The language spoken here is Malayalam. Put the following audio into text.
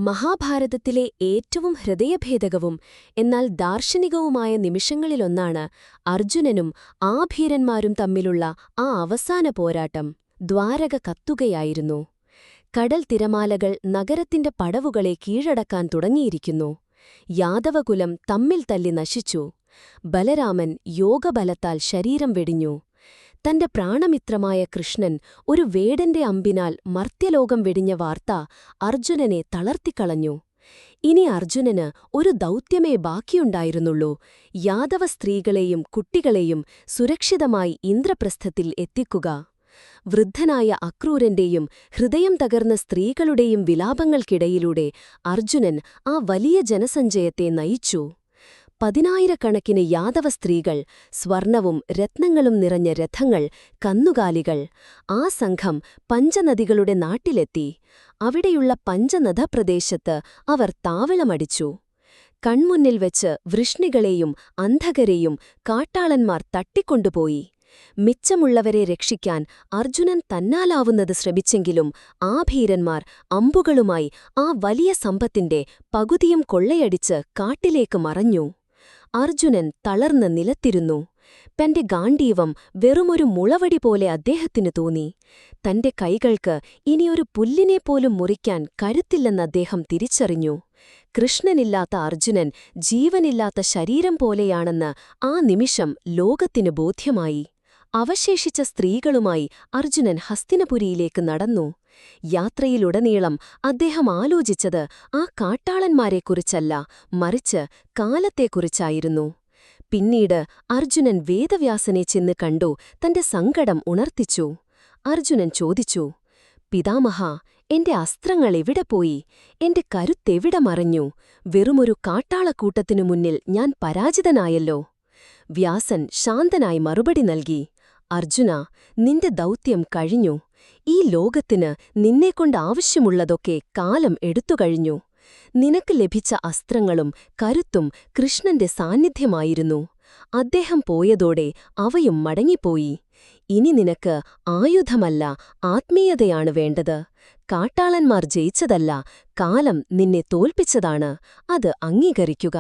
മഹാഭാരതത്തിലെ ഏറ്റവും ഹൃദയഭേദകവും എന്നാൽ ദാർശനികവുമായ നിമിഷങ്ങളിലൊന്നാണ് അർജുനനും ആഭീരന്മാരും തമ്മിലുള്ള ആ അവസാന പോരാട്ടം. ദ്വാരക കത്തുകയായിരുന്നു. കടൽ തിരമാലകൾ നഗരത്തിന്റെ പടവുകളെ കീഴടക്കാൻ തുടങ്ങിയിരിക്കുന്നു. യാദവകുലം തമ്മിൽ തല്ലി നശിച്ചു. ബലരാമൻ യോഗബലത്താൽ ശരീരം വെടിഞ്ഞു. തന്റെ പ്രാണമിത്രമായ കൃഷ്ണൻ ഒരു വേടന്റെ അമ്പിനാൽ മർത്യലോകം വെടിഞ്ഞ വാർത്ത അർജുനനെ തളർത്തിക്കളഞ്ഞു. ഇനി അർജുനന് ഒരു ദൗത്യമേ ബാക്കിയുണ്ടായിരുന്നുള്ളൂ: യാദവ സ്ത്രീകളെയും കുട്ടികളെയും സുരക്ഷിതമായി ഇന്ദ്രപ്രസ്ഥത്തിൽ എത്തിക്കുക. വൃദ്ധനായ അക്രൂരന്റെയും ഹൃദയം തകർന്ന സ്ത്രീകളുടെയും വിലാപങ്ങൾക്കിടയിലൂടെ അർജുനൻ ആ വലിയ ജനസഞ്ചയത്തെ നയിച്ചു. 10,000-കണക്കിന് യാദവ സ്ത്രീകൾ, സ്വർണവും രത്നങ്ങളും നിറഞ്ഞ രഥങ്ങൾ, കന്നുകാലികൾ. ആ സംഘം പഞ്ചനദികളുടെ നാട്ടിലെത്തി. അവിടെയുള്ള പഞ്ചനദപ്രദേശത്ത് അവർ താവളമടിച്ചു. കൺമുന്നിൽ വെച്ച് വൃഷ്ണികളെയും അന്ധകരെയും കാട്ടാളന്മാർ തട്ടിക്കൊണ്ടുപോയി. മിച്ചമുള്ളവരെ രക്ഷിക്കാൻ അർജുനൻ തന്നാലാവുന്നത് ശ്രമിച്ചെങ്കിലും ആഭീരന്മാർ അമ്പുകളുമായി ആ വലിയ സമ്പത്തിന്റെ പകുതിയും കൊള്ളയടിച്ച് കാട്ടിലേക്ക് മറഞ്ഞു. അർജുനൻ തളർന്ന് നിലത്തിരുന്നു. തന്റെ ഗാണ്ഡീവം വെറുമൊരു മുളവടി പോലെ അദ്ദേഹത്തിനു തോന്നി. തന്റെ കൈകൾക്ക് ഇനിയൊരു പുല്ലിനെപ്പോലും മുറിക്കാൻ കരുത്തില്ലെന്ന് അദ്ദേഹം തിരിച്ചറിഞ്ഞു. കൃഷ്ണനില്ലാത്ത അർജുനൻ ജീവനില്ലാത്ത ശരീരം പോലെയാണെന്ന് ആ നിമിഷം ലോകത്തിനു ബോധ്യമായി. അവശേഷിച്ച സ്ത്രീകളുമായി അർജുനൻ ഹസ്തിനപുരിയിലേക്ക് നടന്നു. യാത്രയിലുടനീളം അദ്ദേഹം ആലോചിച്ചത് ആ കാട്ടാളന്മാരെക്കുറിച്ചല്ല, മറിച്ച് കാലത്തെക്കുറിച്ചായിരുന്നു. പിന്നീട് അർജുനൻ വേദവ്യാസനെ ചെന്ന് കണ്ടു തന്റെ സങ്കടം ഉണർത്തിച്ചു. അർജുനൻ ചോദിച്ചു: പിതാമഹാ, എന്റെ അസ്ത്രങ്ങൾ എവിടെ പോയി? എന്റെ കരുത്തെവിടെ മറഞ്ഞു? വെറുമൊരു കാട്ടാളക്കൂട്ടത്തിനു മുന്നിൽ ഞാൻ പരാജിതനായല്ലോ. വ്യാസൻ ശാന്തനായി മറുപടി നൽകി: അർജുനാ, നിന്റെ ദൗത്യം കഴിഞ്ഞു. ഈ ലോകത്തിന് നിന്നെക്കൊണ്ട് ആവശ്യമുള്ളതൊക്കെ കാലം എടുത്തുകഴിഞ്ഞു. നിനക്ക് ലഭിച്ച അസ്ത്രങ്ങളും കരുത്തും കൃഷ്ണന്റെ സാന്നിധ്യമായിരുന്നു. അദ്ദേഹം പോയതോടെ അവയും മടങ്ങിപ്പോയി. ഇനി നിനക്ക് ആയുധമല്ല, ആത്മീയതയാണ് വേണ്ടത്. കാട്ടാളന്മാർ ജയിച്ചതല്ല, കാലം നിന്നെ തോൽപ്പിച്ചതാണ്. അത് അംഗീകരിക്കുക.